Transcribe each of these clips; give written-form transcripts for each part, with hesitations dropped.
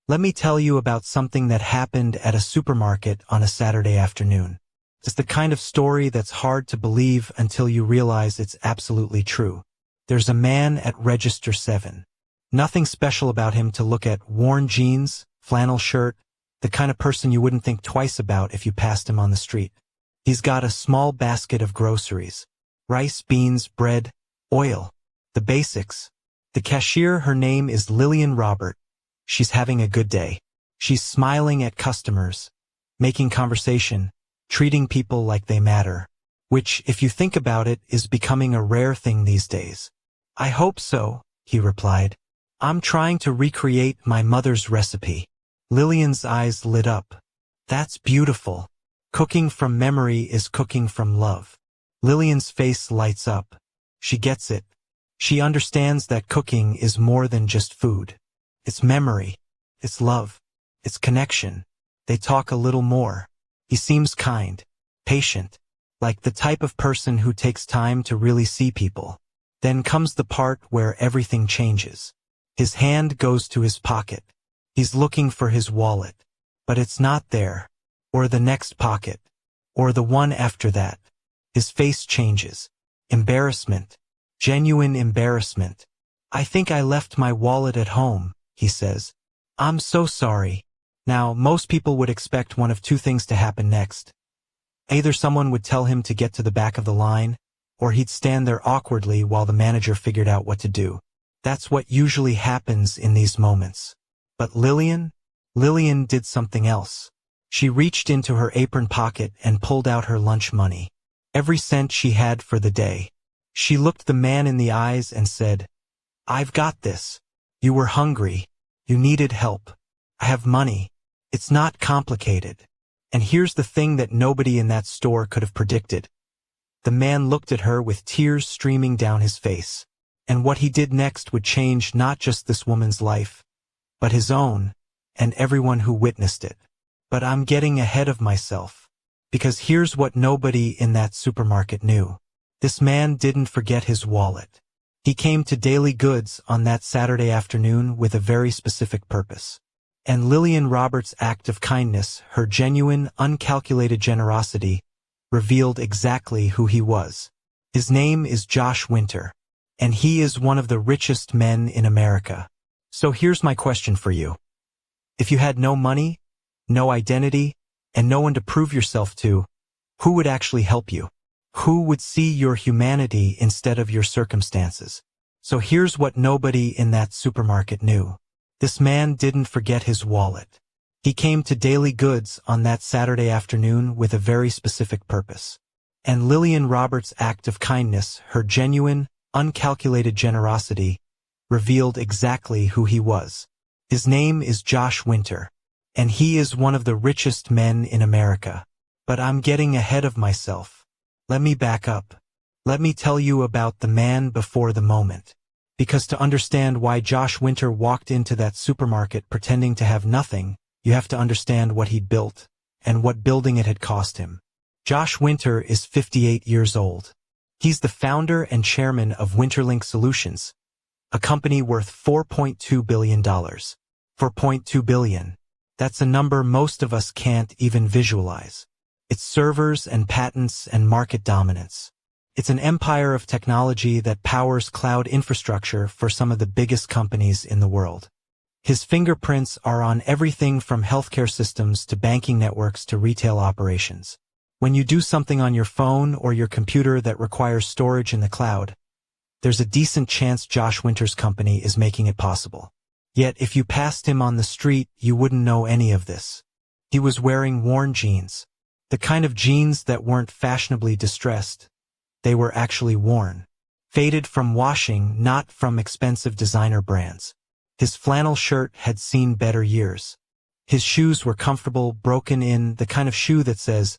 Let me tell you about something that happened at a supermarket on a Saturday afternoon. It's the kind of story that's hard to believe until you realize it's absolutely true. There's a man at register 7. Nothing special about him to look at: worn jeans, flannel shirt, the kind of person you wouldn't think twice about if you passed him on the street. He's got a small basket of groceries: rice, beans, bread, oil, the basics. The cashier, her name is Lilian Robert. She's having a good day. She's smiling at customers, making conversation, treating people like they matter, which, if you think about it, is becoming a rare thing these days. I hope so, he replied. I'm trying to recreate my mother's recipe. Lillian's eyes lit up. That's beautiful. Cooking from memory is cooking from love. Lillian's face lights up. She gets it. She understands that cooking is more than just food. It's memory. It's love. It's connection. They talk a little more. He seems kind, patient, like the type of person who takes time to really see people. Then comes the part where everything changes. His hand goes to his pocket. He's looking for his wallet, but it's not there. Or the next pocket. Or the one after that. His face changes. Embarrassment. Genuine embarrassment. I think I left my wallet at home, he says. I'm so sorry. Now, most people would expect one of two things to happen next. Either someone would tell him to get to the back of the line, or he'd stand there awkwardly while the manager figured out what to do. That's what usually happens in these moments. But Lilian did something else. She reached into her apron pocket and pulled out her lunch money. Every cent she had for the day. She looked the man in the eyes and said, I've got this. You were hungry. You needed help. I have money. It's not complicated. And here's the thing that nobody in that store could have predicted. The man looked at her with tears streaming down his face. And what he did next would change not just this woman's life, but his own, and everyone who witnessed it. But I'm getting ahead of myself. Because here's what nobody in that supermarket knew. This man didn't forget his wallet. He came to Daily Goods on that Saturday afternoon with a very specific purpose. And Lilian Robert's act of kindness, her genuine, uncalculated generosity, revealed exactly who he was. His name is Josh Winter, and he is one of the richest men in America. So here's my question for you. If you had no money, no identity, and no one to prove yourself to, who would actually help you? Who would see your humanity instead of your circumstances? So here's what nobody in that supermarket knew. This man didn't forget his wallet. He came to Daily Goods on that Saturday afternoon with a very specific purpose. And Lilian Robert's act of kindness, her genuine, uncalculated generosity, revealed exactly who he was. His name is Josh Winter, and he is one of the richest men in America. But I'm getting ahead of myself. Let me back up. Let me tell you about the man before the moment. Because to understand why Josh Winter walked into that supermarket pretending to have nothing, you have to understand what he'd built, and what building it had cost him. Josh Winter is 58 years old. He's the founder and chairman of Winterlink Solutions, a company worth $4.2 billion. $4.2 billion. That's a number most of us can't even visualize. It's servers and patents and market dominance. It's an empire of technology that powers cloud infrastructure for some of the biggest companies in the world. His fingerprints are on everything from healthcare systems to banking networks to retail operations. When you do something on your phone or your computer that requires storage in the cloud, there's a decent chance Josh Winter's company is making it possible. Yet if you passed him on the street, you wouldn't know any of this. He was wearing worn jeans. The kind of jeans that weren't fashionably distressed. They were actually worn. Faded from washing, not from expensive designer brands. His flannel shirt had seen better years. His shoes were comfortable, broken in, the kind of shoe that says,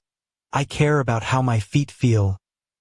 I care about how my feet feel,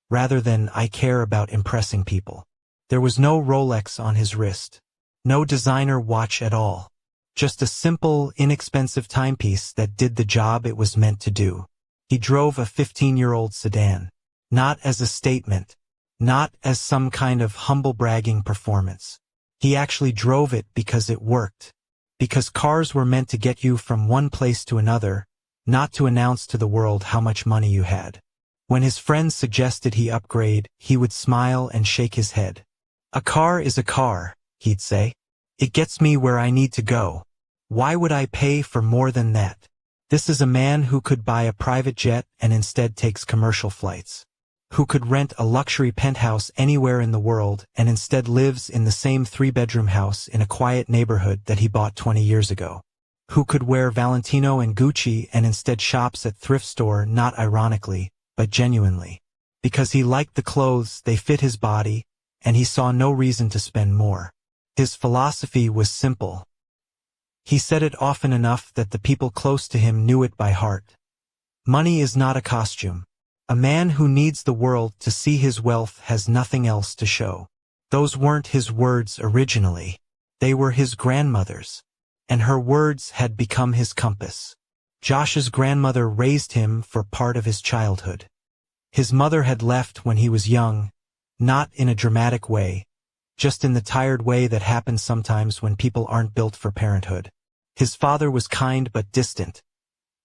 rather than I care about impressing people. There was no Rolex on his wrist. No designer watch at all. Just a simple, inexpensive timepiece that did the job it was meant to do. He drove a 15-year-old sedan. Not as a statement. Not as some kind of humble bragging performance. He actually drove it because it worked. Because cars were meant to get you from one place to another, not to announce to the world how much money you had. When his friends suggested he upgrade, he would smile and shake his head. "A car is a car," he'd say. "It gets me where I need to go. Why would I pay for more than that?" This is a man who could buy a private jet and instead takes commercial flights. Who could rent a luxury penthouse anywhere in the world and instead lives in the same 3-bedroom house in a quiet neighborhood that he bought 20 years ago. Who could wear Valentino and Gucci and instead shops at thrift store not ironically, but genuinely. Because he liked the clothes, they fit his body, and he saw no reason to spend more. His philosophy was simple. He said it often enough that the people close to him knew it by heart. Money is not a costume. A man who needs the world to see his wealth has nothing else to show. Those weren't his words originally. They were his grandmother's. And her words had become his compass. Josh's grandmother raised him for part of his childhood. His mother had left when he was young, not in a dramatic way, just in the tired way that happens sometimes when people aren't built for parenthood. His father was kind but distant.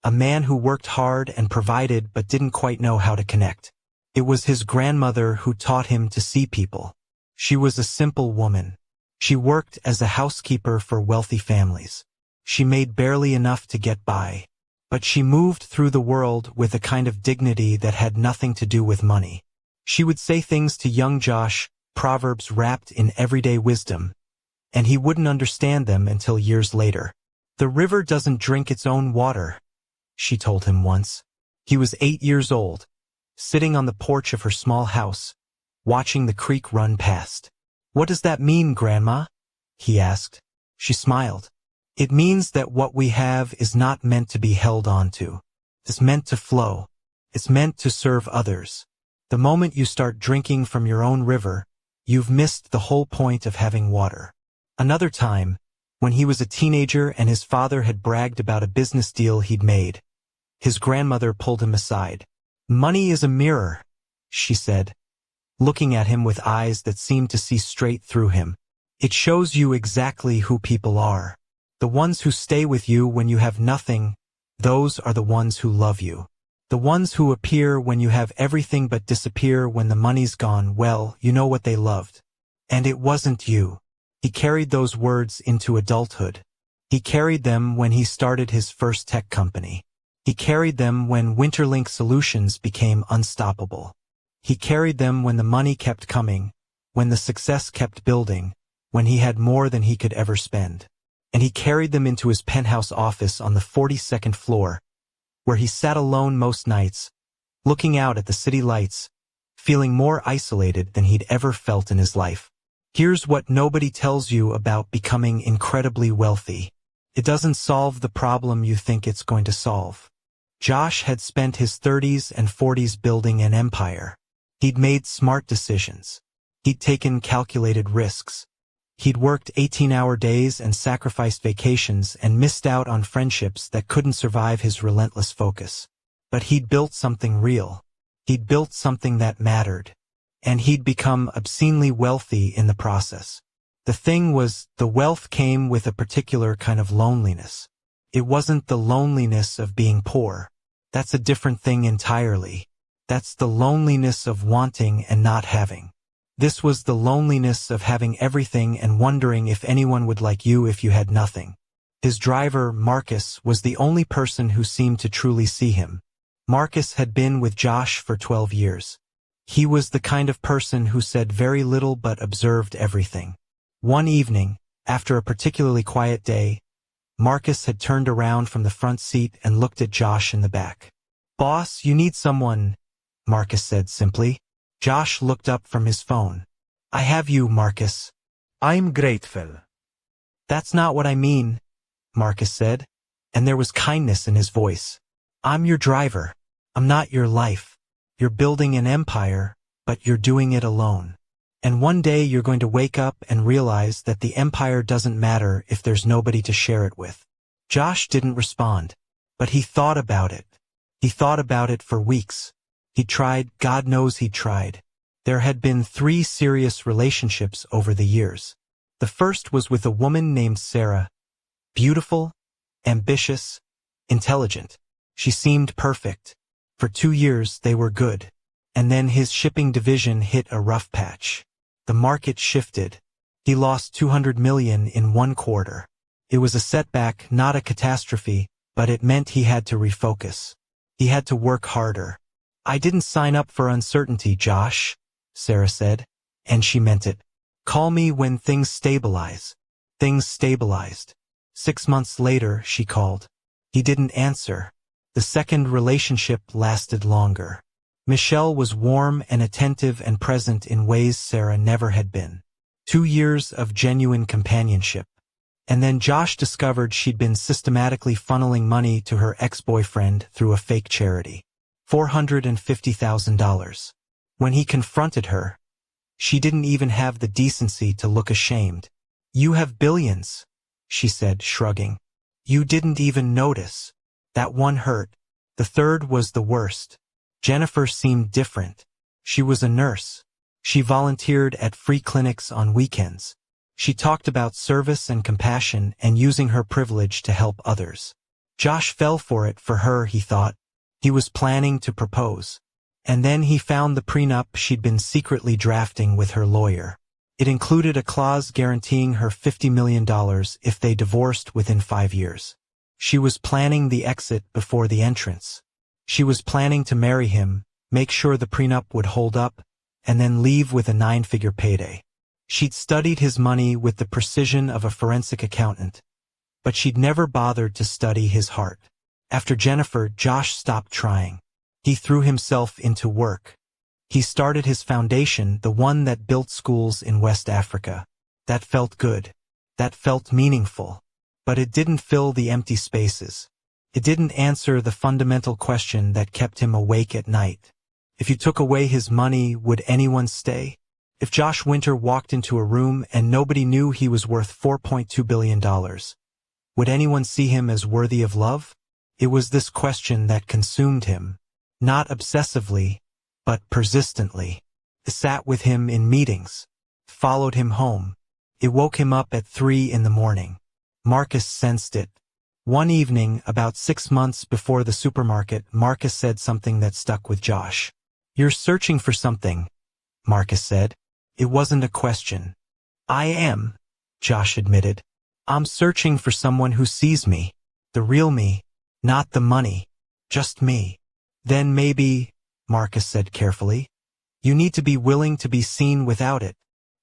A man who worked hard and provided but didn't quite know how to connect. It was his grandmother who taught him to see people. She was a simple woman. She worked as a housekeeper for wealthy families. She made barely enough to get by. But she moved through the world with a kind of dignity that had nothing to do with money. She would say things to young Josh, proverbs wrapped in everyday wisdom, and he wouldn't understand them until years later. "The river doesn't drink its own water," she told him once. He was 8 years old, sitting on the porch of her small house, watching the creek run past. "What does that mean, Grandma?" he asked. She smiled. "It means that what we have is not meant to be held on to. It's meant to flow. It's meant to serve others. The moment you start drinking from your own river, you've missed the whole point of having water." Another time, when he was a teenager and his father had bragged about a business deal he'd made, his grandmother pulled him aside. "Money is a mirror," she said, looking at him with eyes that seemed to see straight through him. "It shows you exactly who people are. The ones who stay with you when you have nothing, those are the ones who love you. The ones who appear when you have everything but disappear when the money's gone, well, you know what they loved. And it wasn't you." He carried those words into adulthood. He carried them when he started his first tech company. He carried them when Winterlink Solutions became unstoppable. He carried them when the money kept coming, when the success kept building, when he had more than he could ever spend. And he carried them into his penthouse office on the 42nd floor, where he sat alone most nights, looking out at the city lights, feeling more isolated than he'd ever felt in his life. Here's what nobody tells you about becoming incredibly wealthy. It doesn't solve the problem you think it's going to solve. Josh had spent his 30s and 40s building an empire. He'd made smart decisions. He'd taken calculated risks. He'd worked 18-hour days and sacrificed vacations and missed out on friendships that couldn't survive his relentless focus. But he'd built something real. He'd built something that mattered. And he'd become obscenely wealthy in the process. The thing was, the wealth came with a particular kind of loneliness. It wasn't the loneliness of being poor. That's a different thing entirely. That's the loneliness of wanting and not having. This was the loneliness of having everything and wondering if anyone would like you if you had nothing. His driver, Marcus, was the only person who seemed to truly see him. Marcus had been with Josh for 12 years. He was the kind of person who said very little but observed everything. One evening, after a particularly quiet day, Marcus had turned around from the front seat and looked at Josh in the back. "Boss, you need someone," Marcus said simply. Josh looked up from his phone. "I have you, Marcus." "I'm grateful." "That's not what I mean," Marcus said, and there was kindness in his voice. "I'm your driver. I'm not your life. You're building an empire, but you're doing it alone. And one day you're going to wake up and realize that the empire doesn't matter if there's nobody to share it with." Josh didn't respond, but he thought about it. He thought about it for weeks. He tried, God knows he tried. There had been 3 serious relationships over the years. The first was with a woman named Sarah. Beautiful, ambitious, intelligent. She seemed perfect. For 2 years they were good. And then his shipping division hit a rough patch. The market shifted. He lost 200 million in 1 quarter. It was a setback, not a catastrophe, but it meant he had to refocus. He had to work harder. "I didn't sign up for uncertainty, Josh," Sarah said, and she meant it. "Call me when things stabilize." Things stabilized. 6 months later, she called. He didn't answer. The second relationship lasted longer. Michelle was warm and attentive and present in ways Sarah never had been. 2 years of genuine companionship. And then Josh discovered she'd been systematically funneling money to her ex-boyfriend through a fake charity. $450,000. When he confronted her, she didn't even have the decency to look ashamed. "You have billions," she said, shrugging. "You didn't even notice." That one hurt. The third was the worst. Jennifer seemed different. She was a nurse. She volunteered at free clinics on weekends. She talked about service and compassion and using her privilege to help others. Josh fell for it for her, he thought. He was planning to propose. And then he found the prenup she'd been secretly drafting with her lawyer. It included a clause guaranteeing her $50 million if they divorced within 5 years. She was planning the exit before the entrance. She was planning to marry him, make sure the prenup would hold up, and then leave with a 9-figure payday. She'd studied his money with the precision of a forensic accountant, but she'd never bothered to study his heart. After Jennifer, Josh stopped trying. He threw himself into work. He started his foundation, the one that built schools in West Africa. That felt good. That felt meaningful. But it didn't fill the empty spaces. It didn't answer the fundamental question that kept him awake at night. If you took away his money, would anyone stay? If Josh Winter walked into a room and nobody knew he was worth $4.2 billion, would anyone see him as worthy of love? It was this question that consumed him. Not obsessively, but persistently. It sat with him in meetings. Followed him home. It woke him up at 3 in the morning. Marcus sensed it. One evening, about 6 months before the supermarket, Marcus said something that stuck with Josh. "You're searching for something," Marcus said. It wasn't a question. "I am," Josh admitted. "I'm searching for someone who sees me. The real me. Not the money. Just me." "Then maybe," Marcus said carefully, "you need to be willing to be seen without it."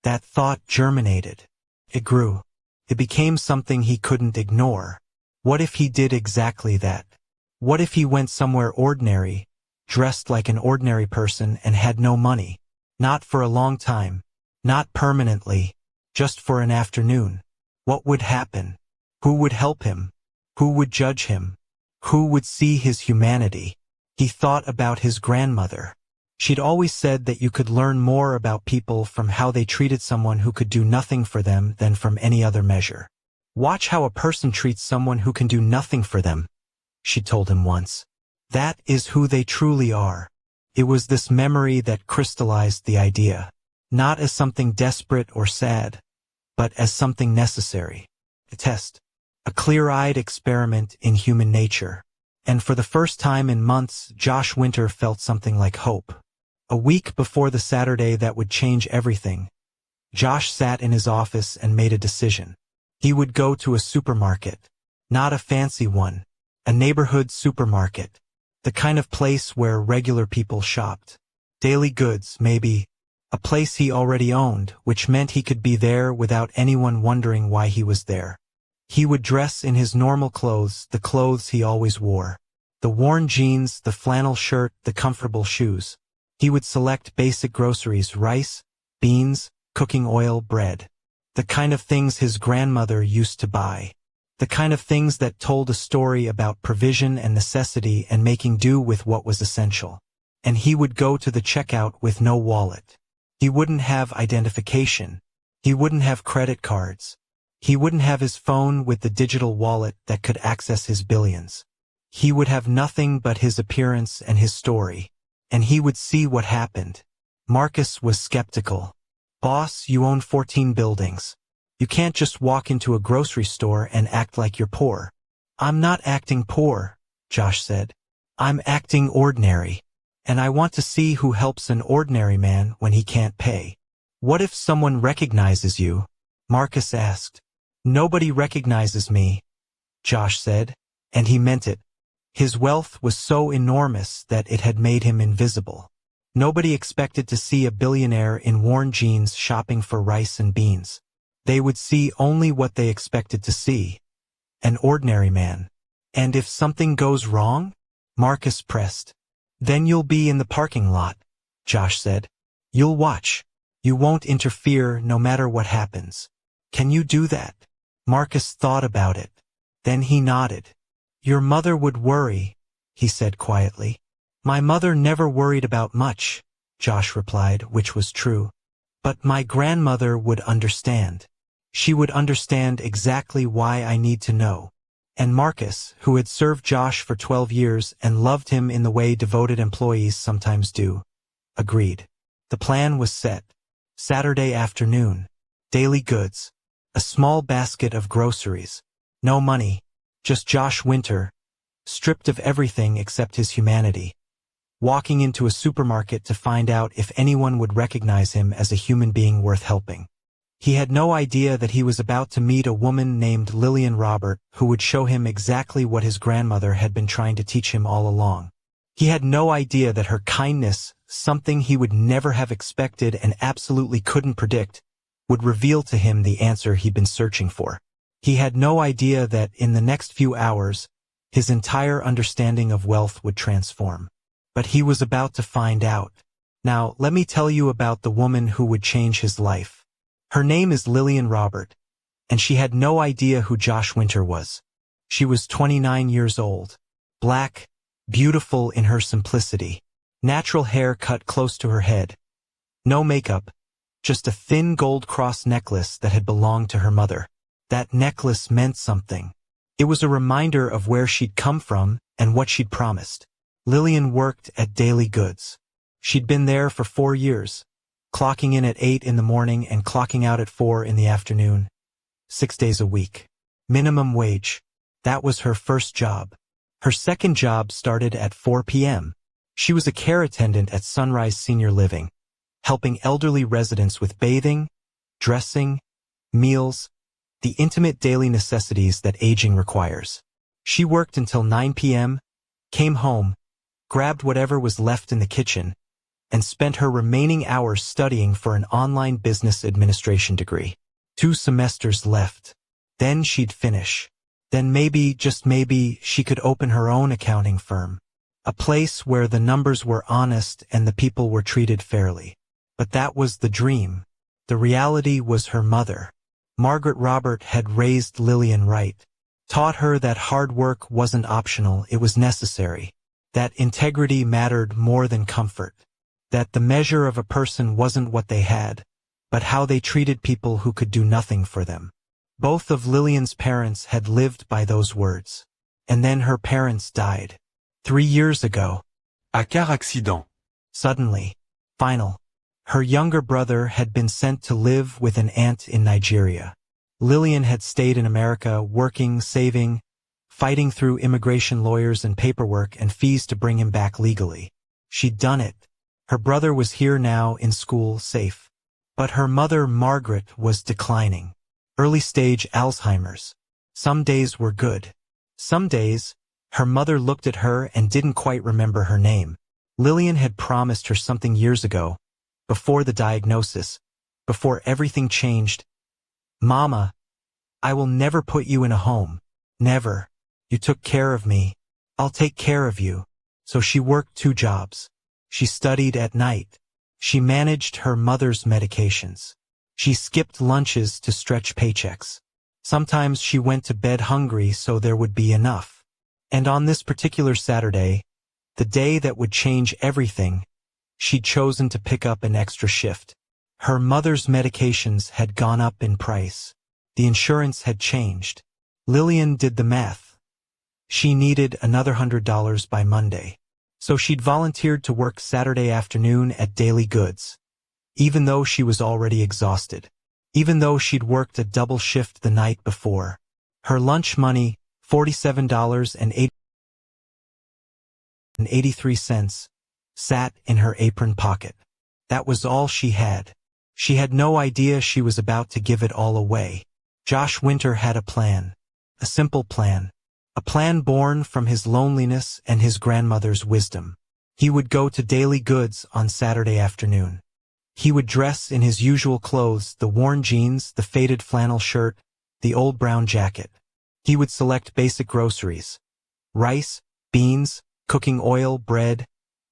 That thought germinated. It grew. It became something he couldn't ignore. What if he did exactly that? What if he went somewhere ordinary, dressed like an ordinary person and had no money? Not for a long time. Not permanently. Just for an afternoon. What would happen? Who would help him? Who would judge him? Who would see his humanity? He thought about his grandmother. She'd always said that you could learn more about people from how they treated someone who could do nothing for them than from any other measure. "Watch how a person treats someone who can do nothing for them," she told him once. That is who they truly are. It was this memory that crystallized the idea. Not as something desperate or sad, but as something necessary. A test. A clear-eyed experiment in human nature. And for the first time in months, Josh Winter felt something like hope. A week before the Saturday that would change everything, Josh sat in his office and made a decision. He would go to a supermarket. Not a fancy one. A neighborhood supermarket. The kind of place where regular people shopped. Daily goods, maybe. A place he already owned, which meant he could be there without anyone wondering why he was there. He would dress in his normal clothes, the clothes he always wore. The worn jeans, the flannel shirt, the comfortable shoes. He would select basic groceries, rice, beans, cooking oil, bread. The kind of things his grandmother used to buy. The kind of things that told a story about provision and necessity and making do with what was essential. And he would go to the checkout with no wallet. He wouldn't have identification. He wouldn't have credit cards. He wouldn't have his phone with the digital wallet that could access his billions. He would have nothing but his appearance and his story. And he would see what happened. Marcus was skeptical. "Boss, you own 14 buildings. You can't just walk into a grocery store and act like you're poor. I'm not acting poor, Josh said. I'm acting ordinary. And I want to see who helps an ordinary man when he can't pay. What if someone recognizes you? Marcus asked. Nobody recognizes me, Josh said, and he meant it. His wealth was so enormous that it had made him invisible. Nobody expected to see a billionaire in worn jeans shopping for rice and beans. They would see only what they expected to see. An ordinary man. And if something goes wrong? Marcus pressed. Then you'll be in the parking lot, Josh said. You'll watch. You won't interfere no matter what happens. Can you do that? Marcus thought about it. Then he nodded. Your mother would worry, he said quietly. My mother never worried about much, Josh replied, which was true. But my grandmother would understand. She would understand exactly why I need to know. And Marcus, who had served Josh for 12 years and loved him in the way devoted employees sometimes do, agreed. The plan was set. Saturday afternoon. Daily goods. A small basket of groceries. No money. Just Josh Winter, stripped of everything except his humanity. Walking into a supermarket to find out if anyone would recognize him as a human being worth helping. He had no idea that he was about to meet a woman named Lilian Robert who would show him exactly what his grandmother had been trying to teach him all along. He had no idea that her kindness, something he would never have expected and absolutely couldn't predict, would reveal to him the answer he'd been searching for. He had no idea that in the next few hours, his entire understanding of wealth would transform. But he was about to find out. Now, let me tell you about the woman who would change his life. Her name is Lilian Robert, and she had no idea who Josh Winter was. She was 29 years old, black, beautiful in her simplicity, natural hair cut close to her head, no makeup, just a thin gold cross necklace that had belonged to her mother. That necklace meant something. It was a reminder of where she'd come from and what she'd promised. Lilian worked at Daily Goods. She'd been there for 4 years, clocking in at 8 in the morning and clocking out at 4 in the afternoon, 6 days a week. Minimum wage. That was her first job. Her second job started at 4 p.m. She was a care attendant at Sunrise Senior Living, helping elderly residents with bathing, dressing, meals, the intimate daily necessities that aging requires. She worked until 9 p.m., came home, grabbed whatever was left in the kitchen, and spent her remaining hours studying for an online business administration degree. 2 semesters left. Then she'd finish. Then maybe, just maybe, she could open her own accounting firm. A place where the numbers were honest and the people were treated fairly. But that was the dream. The reality was her mother. Margaret Robert had raised Lilian right, taught her that hard work wasn't optional, it was necessary, that integrity mattered more than comfort, that the measure of a person wasn't what they had, but how they treated people who could do nothing for them. Both of Lilian's parents had lived by those words. And then her parents died. 3 years ago. À car accident. Suddenly. Final. Her younger brother had been sent to live with an aunt in Nigeria. Lilian had stayed in America, working, saving, fighting through immigration lawyers and paperwork and fees to bring him back legally. She'd done it. Her brother was here now, in school, safe. But her mother, Margaret, was declining. Early-stage Alzheimer's. Some days were good. Some days, her mother looked at her and didn't quite remember her name. Lilian had promised her something years ago, before the diagnosis, before everything changed. Mama, I will never put you in a home. Never. You took care of me. I'll take care of you. So she worked 2 jobs. She studied at night. She managed her mother's medications. She skipped lunches to stretch paychecks. Sometimes she went to bed hungry so there would be enough. And on this particular Saturday, the day that would change everything, she'd chosen to pick up an extra shift. Her mother's medications had gone up in price. The insurance had changed. Lilian did the math. She needed another $100 by Monday. So she'd volunteered to work Saturday afternoon at Daily Goods, even though she was already exhausted, even though she'd worked a double shift the night before. Her lunch money, $47.83, sat in her apron pocket. That was all she had. She had no idea she was about to give it all away. Josh Winter had a plan. A simple plan. A plan born from his loneliness and his grandmother's wisdom. He would go to Daily Goods on Saturday afternoon. He would dress in his usual clothes, the worn jeans, the faded flannel shirt, the old brown jacket. He would select basic groceries. Rice, beans, cooking oil, bread,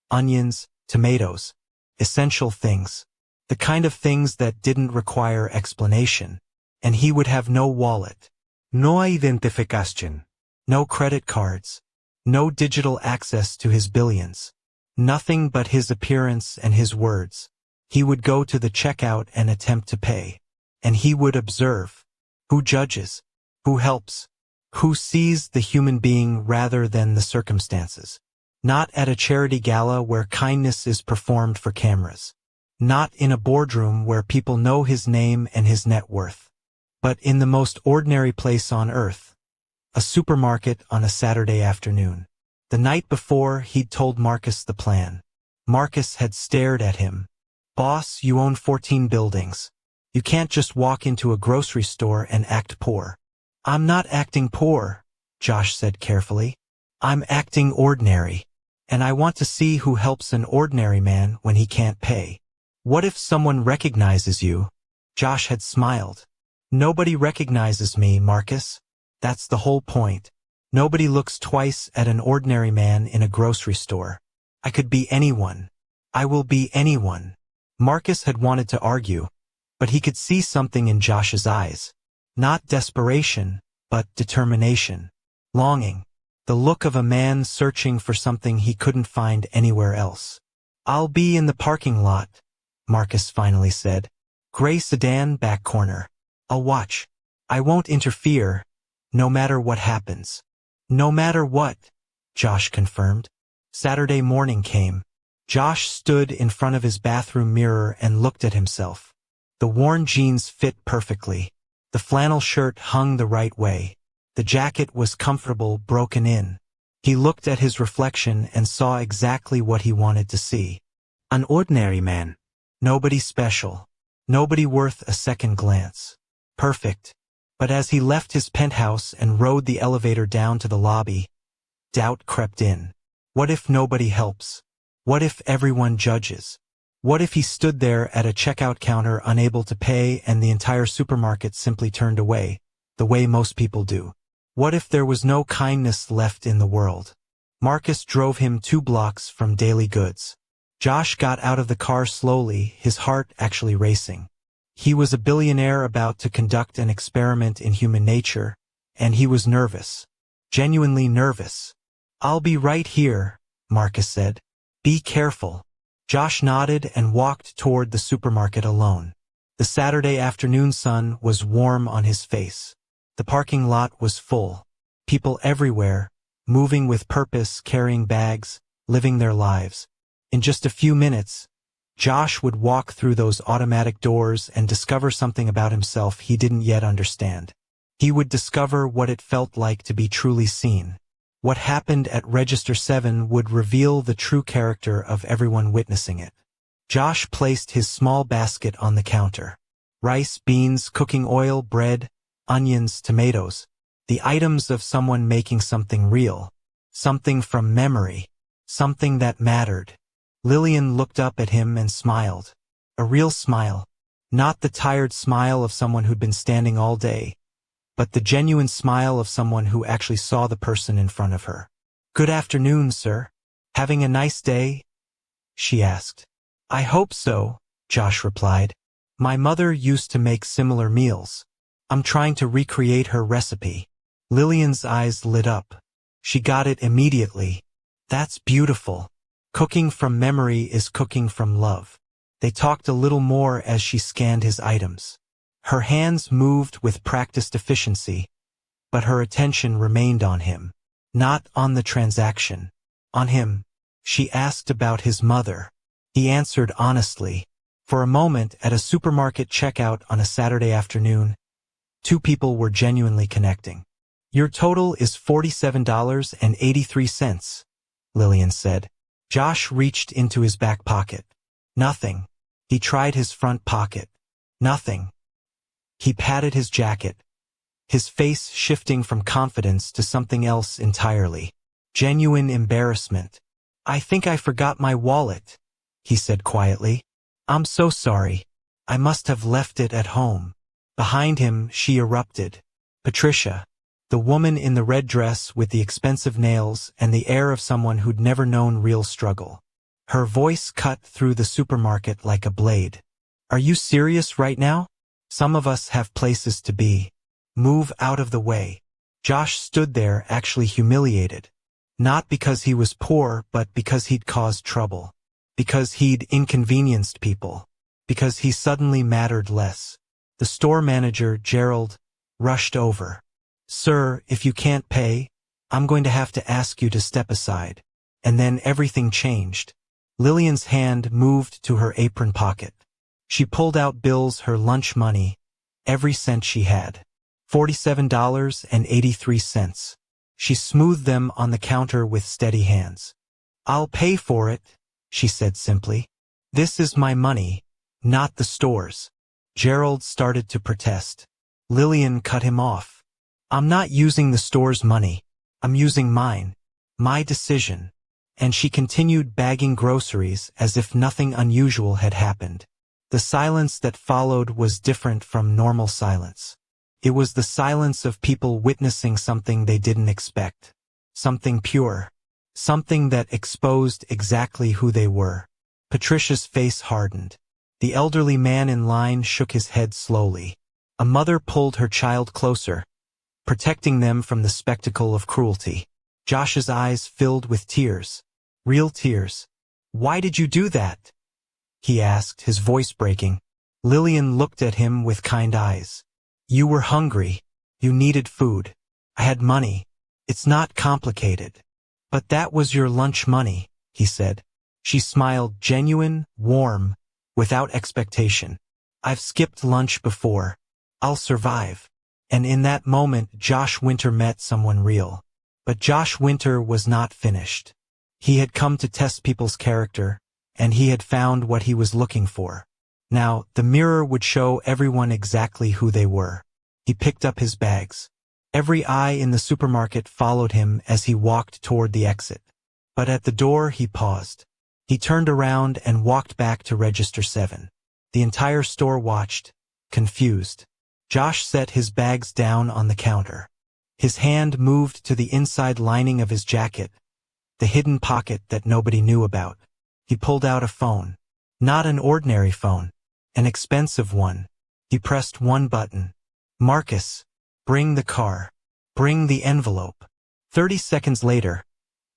onions, tomatoes. Essential things. The kind of things that didn't require explanation. And he would have no wallet. No identificación. No credit cards. No digital access to his billions. Nothing but his appearance and his words. He would go to the checkout and attempt to pay. And he would observe. Who judges? Who helps? Who sees the human being rather than the circumstances? Not at a charity gala where kindness is performed for cameras. Not in a boardroom where people know his name and his net worth. But in the most ordinary place on earth. A supermarket on a Saturday afternoon. The night before, he'd told Marcus the plan. Marcus had stared at him. Boss, you own 14 buildings. You can't just walk into a grocery store and act poor. I'm not acting poor, Josh said carefully. I'm acting ordinary. And I want to see who helps an ordinary man when he can't pay. What if someone recognizes you? Josh had smiled. Nobody recognizes me, Marcus. That's the whole point. Nobody looks twice at an ordinary man in a grocery store. I could be anyone. I will be anyone. Marcus had wanted to argue, but he could see something in Josh's eyes. Not desperation, but determination. Longing. The look of a man searching for something he couldn't find anywhere else. I'll be in the parking lot, Marcus finally said. Gray sedan, back corner. I'll watch. I won't interfere, no matter what happens. No matter what, Josh confirmed. Saturday morning came. Josh stood in front of his bathroom mirror and looked at himself. The worn jeans fit perfectly. The flannel shirt hung the right way. The jacket was comfortable, broken in. He looked at his reflection and saw exactly what he wanted to see. An ordinary man. Nobody special. Nobody worth a second glance. Perfect. But as he left his penthouse and rode the elevator down to the lobby, doubt crept in. What if nobody helps? What if everyone judges? What if he stood there at a checkout counter unable to pay and the entire supermarket simply turned away, the way most people do? What if there was no kindness left in the world? Marcus drove him 2 blocks from Daily Goods. Josh got out of the car slowly, his heart actually racing. He was a billionaire about to conduct an experiment in human nature, and he was nervous. Genuinely nervous. I'll be right here, Marcus said. Be careful. Josh nodded and walked toward the supermarket alone. The Saturday afternoon sun was warm on his face. The parking lot was full. People everywhere, moving with purpose, carrying bags, living their lives. In just a few minutes, Josh would walk through those automatic doors and discover something about himself he didn't yet understand. He would discover what it felt like to be truly seen. What happened at Register 7 would reveal the true character of everyone witnessing it. Josh placed his small basket on the counter. Rice, beans, cooking oil, bread, onions, tomatoes. The items of someone making something real. Something from memory. Something that mattered. Lilian looked up at him and smiled. A real smile. Not the tired smile of someone who'd been standing all day, but the genuine smile of someone who actually saw the person in front of her. Good afternoon, sir. Having a nice day? She asked. I hope so, Josh replied. My mother used to make similar meals. I'm trying to recreate her recipe. Lilian's eyes lit up. She got it immediately. That's beautiful. Cooking from memory is cooking from love. They talked a little more as she scanned his items. Her hands moved with practiced efficiency, but her attention remained on him. Not on the transaction. On him. She asked about his mother. He answered honestly. For a moment, at a supermarket checkout on a Saturday afternoon, two people were genuinely connecting. "Your total is $47.83, Lilian said. Josh reached into his back pocket. Nothing. He tried his front pocket. Nothing. He patted his jacket, his face shifting from confidence to something else entirely. Genuine embarrassment. "I think I forgot my wallet," he said quietly. "I'm so sorry. I must have left it at home." Behind him, she erupted. Patricia, the woman in the red dress with the expensive nails and the air of someone who'd never known real struggle. Her voice cut through the supermarket like a blade. "Are you serious right now? Some of us have places to be. Move out of the way." Josh stood there actually humiliated. Not because he was poor, but because he'd caused trouble. Because he'd inconvenienced people. Because he suddenly mattered less. The store manager, Gerald, rushed over. "Sir, if you can't pay, I'm going to have to ask you to step aside." And then everything changed. Lillian's hand moved to her apron pocket. She pulled out bills, her lunch money, every cent she had. $47.83. She smoothed them on the counter with steady hands. "I'll pay for it," she said simply. "This is my money, not the store's." Gerald started to protest. Lilian cut him off. "I'm not using the store's money. I'm using mine. My decision." And she continued bagging groceries as if nothing unusual had happened. The silence that followed was different from normal silence. It was the silence of people witnessing something they didn't expect. Something pure. Something that exposed exactly who they were. Patricia's face hardened. The elderly man in line shook his head slowly. A mother pulled her child closer, protecting them from the spectacle of cruelty. Josh's eyes filled with tears. Real tears. "Why did you do that?" he asked, his voice breaking. Lilian looked at him with kind eyes. "You were hungry. You needed food. I had money. It's not complicated." "But that was your lunch money," he said. She smiled, genuine, warm, without expectation. "I've skipped lunch before. I'll survive." And in that moment, Josh Winter met someone real. But Josh Winter was not finished. He had come to test people's character, and he had found what he was looking for. Now, the mirror would show everyone exactly who they were. He picked up his bags. Every eye in the supermarket followed him as he walked toward the exit. But at the door, he paused. He turned around and walked back to register 7. The entire store watched, confused. Josh set his bags down on the counter. His hand moved to the inside lining of his jacket, the hidden pocket that nobody knew about. He pulled out a phone. Not an ordinary phone. An expensive one. He pressed one button. "Marcus, bring the car. Bring the envelope." 30 seconds later,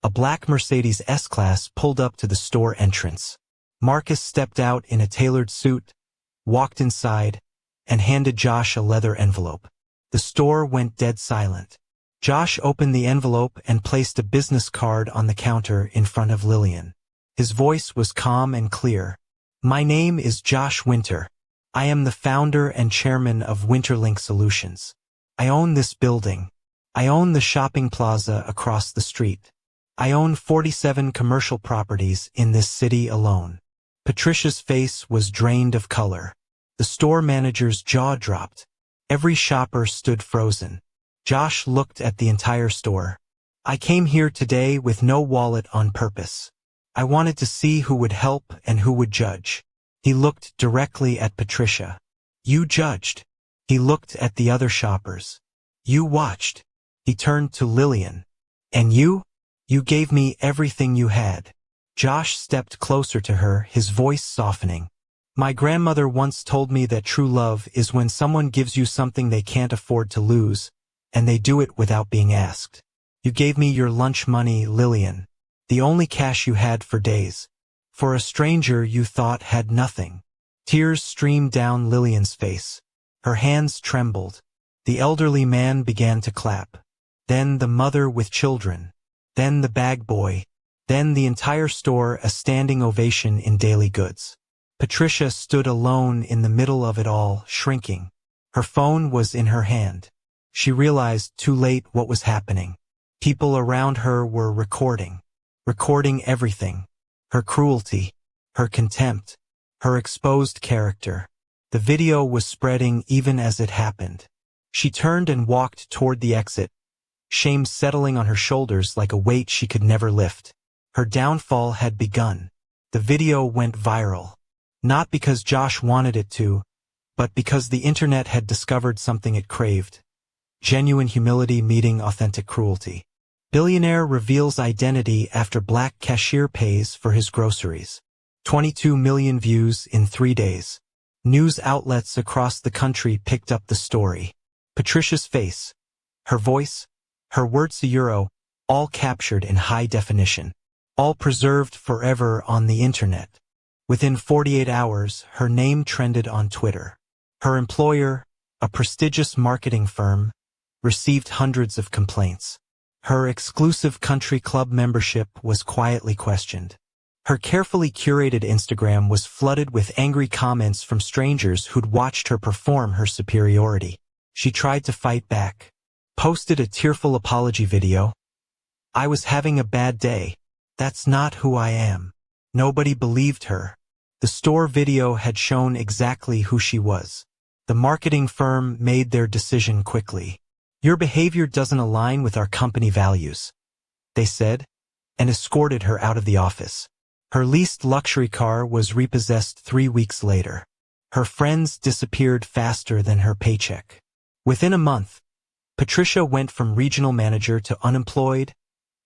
a black Mercedes S-Class pulled up to the store entrance. Marcus stepped out in a tailored suit, walked inside, and handed Josh a leather envelope. The store went dead silent. Josh opened the envelope and placed a business card on the counter in front of Lilian. His voice was calm and clear. "My name is Josh Winter. I am the founder and chairman of Winterlink Solutions. I own this building. I own the shopping plaza across the street. I own 47 commercial properties in this city alone." Patricia's face was drained of color. The store manager's jaw dropped. Every shopper stood frozen. Josh looked at the entire store. "I came here today with no wallet on purpose. I wanted to see who would help and who would judge." He looked directly at Patricia. "You judged." He looked at the other shoppers. "You watched." He turned to Lilian. "And you? You gave me everything you had." Josh stepped closer to her, his voice softening. "My grandmother once told me that true love is when someone gives you something they can't afford to lose, and they do it without being asked. You gave me your lunch money, Lilian. The only cash you had for days. For a stranger you thought had nothing." Tears streamed down Lilian's face. Her hands trembled. The elderly man began to clap. Then the mother with children. Then the bag boy. Then the entire store, a standing ovation in daily goods. Patricia stood alone in the middle of it all, shrinking. Her phone was in her hand. She realized too late what was happening. People around her were recording everything. Her cruelty, her contempt, her exposed character. The video was spreading even as it happened. She turned and walked toward the exit, shame settling on her shoulders like a weight she could never lift. Her downfall had begun. The video went viral. Not because Josh wanted it to, but because the internet had discovered something it craved. Genuine humility meeting authentic cruelty. Billionaire reveals identity after black cashier pays for his groceries. 22 million views in 3 days. News outlets across the country picked up the story. Patricia's face, her voice, her words, all captured in high definition. All preserved forever on the internet. Within 48 hours, her name trended on Twitter. Her employer, a prestigious marketing firm, received hundreds of complaints. Her exclusive country club membership was quietly questioned. Her carefully curated Instagram was flooded with angry comments from strangers who'd watched her perform her superiority. She tried to fight back. Posted a tearful apology video. "I was having a bad day. That's not who I am." Nobody believed her. The store video had shown exactly who she was. The marketing firm made their decision quickly. "Your behavior doesn't align with our company values," they said, and escorted her out of the office. Her leased luxury car was repossessed 3 weeks later. Her friends disappeared faster than her paycheck. Within a month, Patricia went from regional manager to unemployed,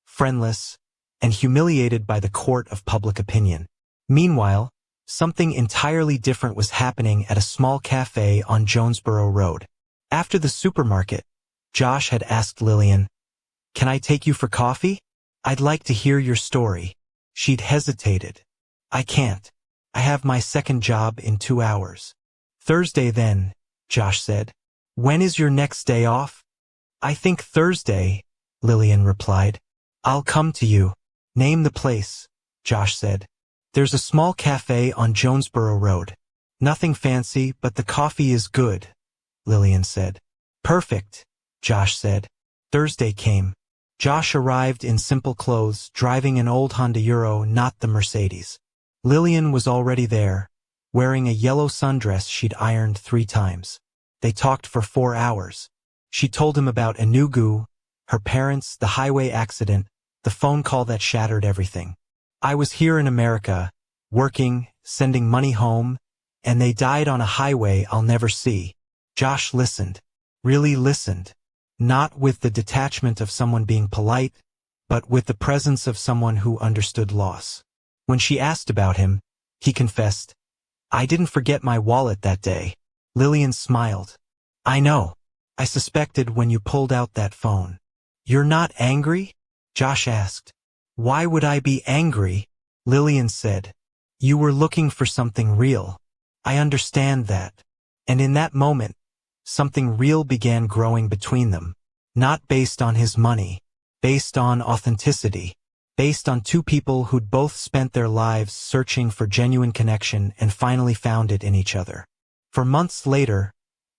friendless, and humiliated by the court of public opinion. Meanwhile, something entirely different was happening at a small cafe on Jonesboro Road. After the supermarket, Josh had asked Lilian, "Can I take you for coffee? I'd like to hear your story." She'd hesitated. "I can't. I have my second job in 2 hours." "Thursday then," Josh said. "When is your next day off?" "I think Thursday," Lilian replied. "I'll come to you." "Name the place," Josh said. "There's a small cafe on Jonesboro Road. Nothing fancy, but the coffee is good," Lilian said. "Perfect," Josh said. Thursday came. Josh arrived in simple clothes, driving an old Honda Euro, not the Mercedes. Lilian was already there, wearing a yellow sundress she'd ironed 3 times. They talked for 4 hours. She told him about Enugu, her parents, the highway accident, the phone call that shattered everything. "I was here in America, working, sending money home, and they died on a highway I'll never see." Josh listened. Really listened. Not with the detachment of someone being polite, but with the presence of someone who understood loss. When she asked about him, he confessed, "I didn't forget my wallet that day." Lilian smiled. "I know. I suspected when you pulled out that phone." "You're not angry?" Josh asked. "Why would I be angry?" Lilian said. "You were looking for something real. I understand that." And in that moment, something real began growing between them. Not based on his money, based on authenticity, based on 2 people who'd both spent their lives searching for genuine connection and finally found it in each other. For months later,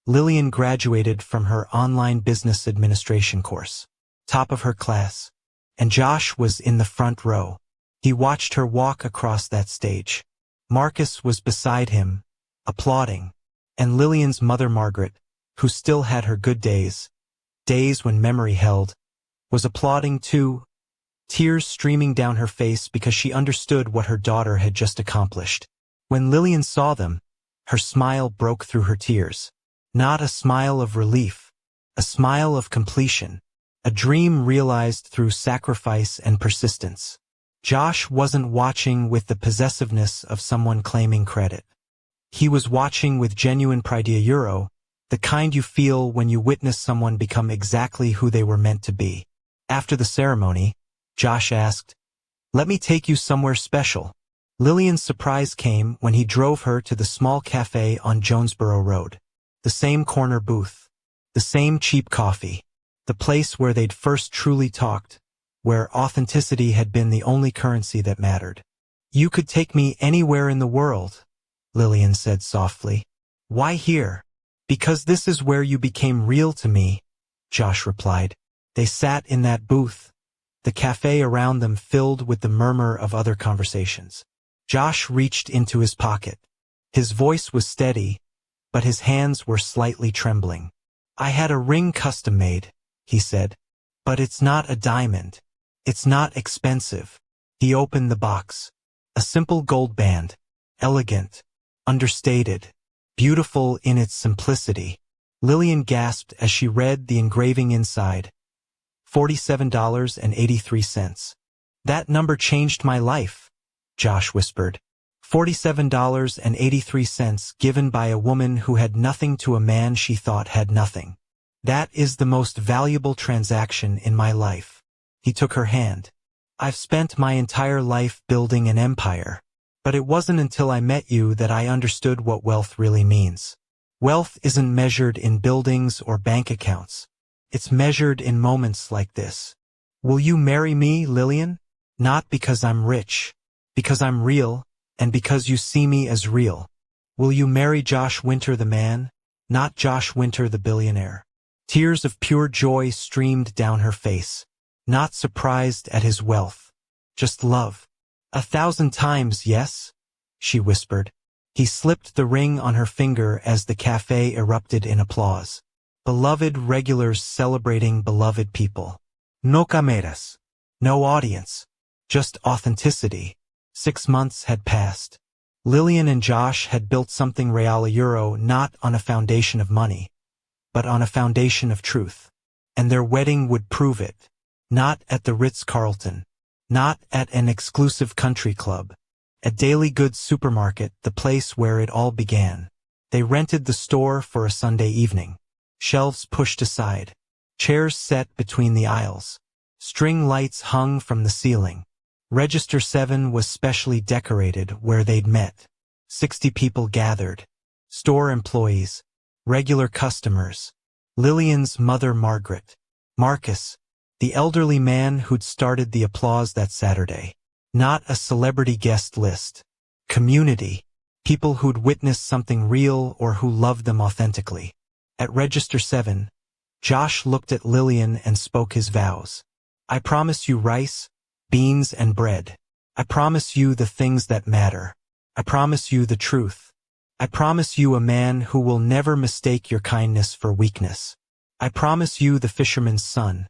Lilian graduated from her online business administration course, top of her class, and Josh was in the front row. He watched her walk across that stage. Marcus was beside him, applauding, and Lilian's mother Margaret, who still had her good days when memory held, was applauding too, tears streaming down her face because she understood what her daughter had just accomplished. When Lilian saw them, her smile broke through her tears. Not a smile of relief, a smile of completion, a dream realized through sacrifice and persistence. Josh wasn't watching with the possessiveness of someone claiming credit. He was watching with genuine pride, the kind you feel when you witness someone become exactly who they were meant to be. After the ceremony, Josh asked, "Let me take you somewhere special." Lilian's surprise came when he drove her to the small cafe on Jonesboro Road. The same corner booth, the same cheap coffee, the place where they'd first truly talked, where authenticity had been the only currency that mattered. "You could take me anywhere in the world," Lilian said softly. Why here? Because this is where you became real to me, Josh replied. They sat in that booth, the cafe around them filled with the murmur of other conversations. Josh reached into his pocket. His voice was steady, but his hands were slightly trembling. I had a ring custom made, he said. But it's not a diamond. It's not expensive. He opened the box. A simple gold band. Elegant. Understated. Beautiful in its simplicity. Lilian gasped as she read the engraving inside. $47.83. That number changed my life, Josh whispered. $47.83 given by a woman who had nothing to a man she thought had nothing. That is the most valuable transaction in my life. He took her hand. I've spent my entire life building an empire. But it wasn't until I met you that I understood what wealth really means. Wealth isn't measured in buildings or bank accounts. It's measured in moments like this. Will you marry me, Lilian? Not because I'm rich. Because I'm real, and because you see me as real. Will you marry Josh Winter the man? Not Josh Winter the billionaire. Tears of pure joy streamed down her face. Not surprised at his wealth. Just love. 1,000 times, yes? She whispered. He slipped the ring on her finger as the cafe erupted in applause. Beloved regulars celebrating beloved people. No cameras. No audience. Just authenticity. 6 months had passed. Lilian and Josh had built something real euro not on a foundation of money, but on a foundation of truth. And their wedding would prove it. Not at the Ritz-Carlton. Not at an exclusive country club. At Daily Goods Supermarket, the place where it all began. They rented the store for a Sunday evening. Shelves pushed aside. Chairs set between the aisles. String lights hung from the ceiling. Register 7 was specially decorated where they'd met. 60 people gathered. Store employees. Regular customers. Lilian's mother Margaret. Marcus, the elderly man who'd started the applause that Saturday. Not a celebrity guest list. Community. People who'd witnessed something real or who loved them authentically. At Register 7, Josh looked at Lilian and spoke his vows. I promise you rice, beans and bread. I promise you the things that matter. I promise you the truth. I promise you a man who will never mistake your kindness for weakness. I promise you the fisherman's son,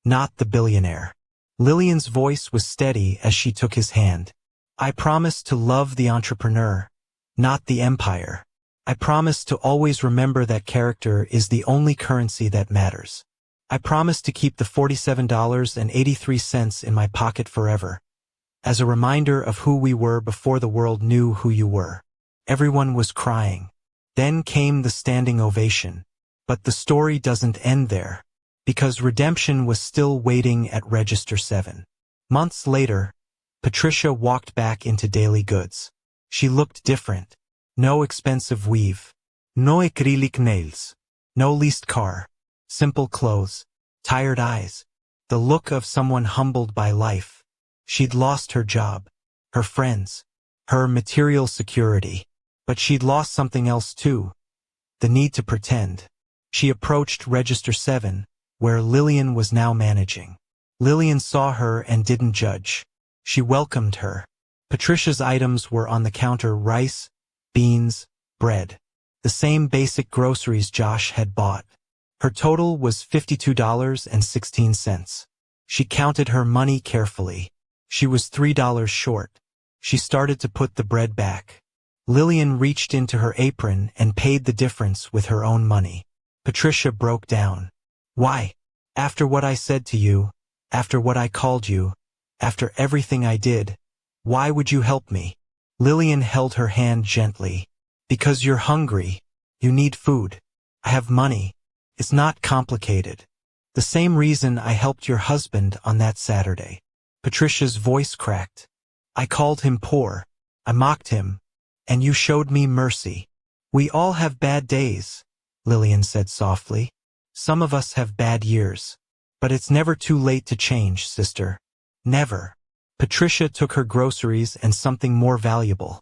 not the billionaire. Lilian's voice was steady as she took his hand. I promise to love the entrepreneur, not the empire. I promise to always remember that character is the only currency that matters. I promise to keep the $47.83 in my pocket forever, as a reminder of who we were before the world knew who you were. Everyone was crying. Then came the standing ovation. But the story doesn't end there, because redemption was still waiting at Register 7. Months later, Patricia walked back into Daily Goods. She looked different. No expensive weave. No acrylic nails. No leased car. Simple clothes. Tired eyes. The look of someone humbled by life. She'd lost her job. Her friends. Her material security. But she'd lost something else too. The need to pretend. She approached Register 7, where Lilian was now managing. Lilian saw her and didn't judge. She welcomed her. Patricia's items were on the counter: rice, beans, bread. The same basic groceries Josh had bought. Her total was $52.16. She counted her money carefully. She was $3 short. She started to put the bread back. Lilian reached into her apron and paid the difference with her own money. Patricia broke down. Why? After what I said to you, after what I called you, after everything I did, why would you help me? Lilian held her hand gently. Because you're hungry. You need food. I have money. It's not complicated. The same reason I helped your husband on that Saturday. Patricia's voice cracked. I called him poor. I mocked him. And you showed me mercy. We all have bad days, Lilian said softly. Some of us have bad years. But it's never too late to change, sister. Never. Patricia took her groceries and something more valuable.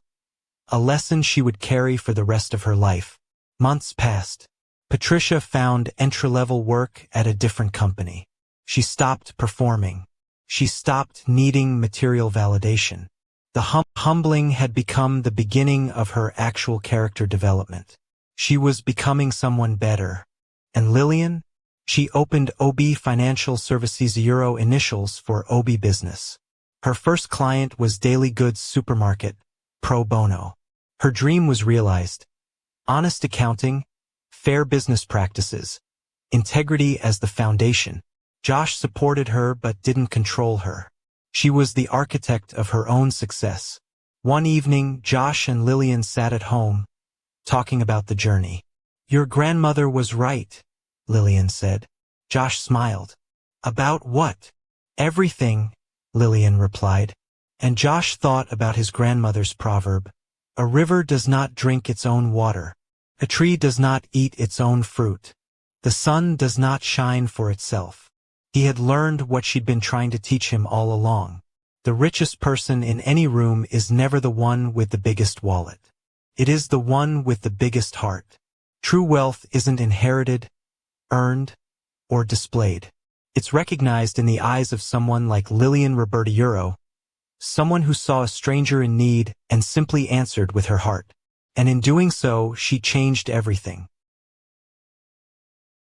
a lesson she would carry for the rest of her life. Months passed. Patricia found entry-level work at a different company. She stopped performing. She stopped needing material validation. The humbling had become the beginning of her actual character development. She was becoming someone better. And Lilian? She opened OB Financial Services Euro initials for OB Business. Her first client was daily goods supermarket, pro bono. Her dream was realized. Honest accounting, fair business practices, integrity as the foundation. Josh supported her but didn't control her. She was the architect of her own success. One evening, Josh and Lilian sat at home, talking about the journey. "Your grandmother was right," Lilian said. Josh smiled. "About what?" "Everything," Lilian replied. And Josh thought about his grandmother's proverb, "A river does not drink its own water. A tree does not eat its own fruit. The sun does not shine for itself." He had learned what she'd been trying to teach him all along. The richest person in any room is never the one with the biggest wallet. It is the one with the biggest heart. True wealth isn't inherited, earned, or displayed. It's recognized in the eyes of someone like Lilian Robert, someone who saw a stranger in need and simply answered with her heart. And in doing so, she changed everything.